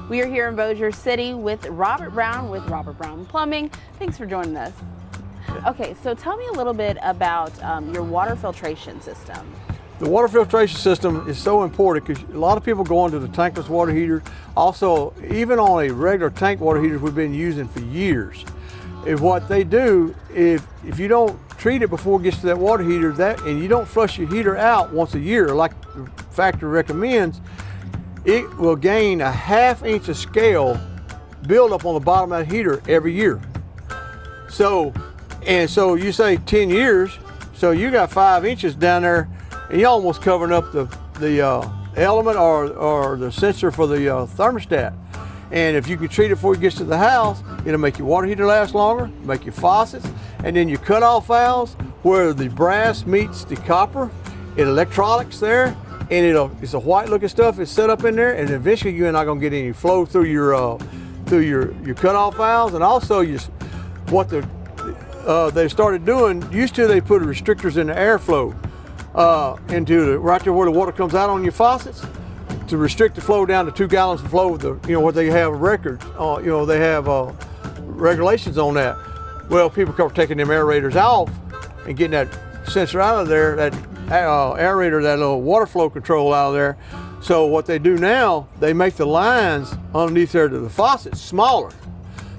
We are here in Bossier City with Robert Brown with Robert Brown Plumbing. Thanks for joining us. Okay, so tell me a little bit about your water filtration system. The water filtration system is so important because a lot of people go into the tankless water heater. Also, even on a regular tank water heater we've been using for years. Is what they do, if you don't treat it before it gets to that water heater, and you don't flush your heater out once a year like the factory recommends, it will gain a 1/2 inch of scale buildup on the bottom of that heater every year. So you say 10 years, so you got 5 inches down there, and you're almost covering up the element or the sensor for the thermostat. And if you can treat it before it gets to the house, it'll make your water heater last longer, make your faucets, and then your cutoff valves where the brass meets the copper, electronics there, and it's a white looking stuff. It's set up in there, and eventually you're not going to get any flow through your cutoff valves. And also what they started doing. Used to they put restrictors in the airflow into right there where the water comes out on your faucets to restrict the flow down to 2 gallons of flow. What they have records. They have regulations on that. Well, people are taking them aerators off and getting that sensor out of there, that aerator, that little water flow control out of there. So what they do now, they make the lines underneath there to the faucets smaller.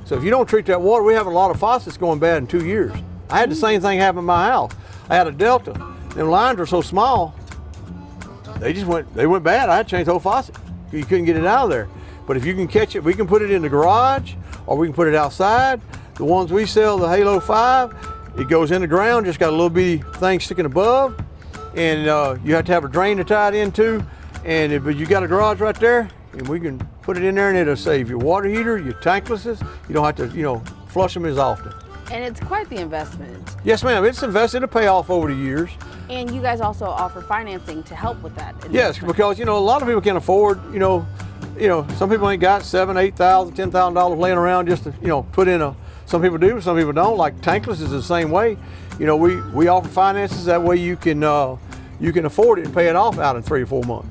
So if you don't treat that water, we have a lot of faucets going bad in 2 years. I had the same thing happen in my house. I had a Delta. Them lines were so small, they went bad. I had to change the whole faucet. You couldn't get it out of there. But if you can catch it, we can put it in the garage or we can put it outside. The ones we sell, the Halo 5, it goes in the ground, just got a little bitty thing sticking above, and you have to have a drain to tie it into. But you got a garage right there, and we can put it in there, and it'll save your water heater, your tanklesses. You don't have to, flush them as often. And it's quite the investment. Yes, ma'am. It's invested to pay off over the years. And you guys also offer financing to help with that investment. Yes, because a lot of people can't afford. Some people ain't got $7,000, $8,000, $10,000 laying around just to put in a. Some people do, some people don't. Like tankless is the same way. We offer finances that way you can afford it and pay it off out in 3 or 4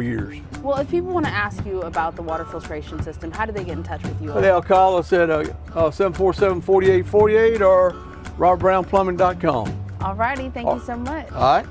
years. Well, if people want to ask you about the water filtration system, how do they get in touch with you? They'll call us at 747-4848 or robertbrownplumbing.com. All righty, thank you so much. All right.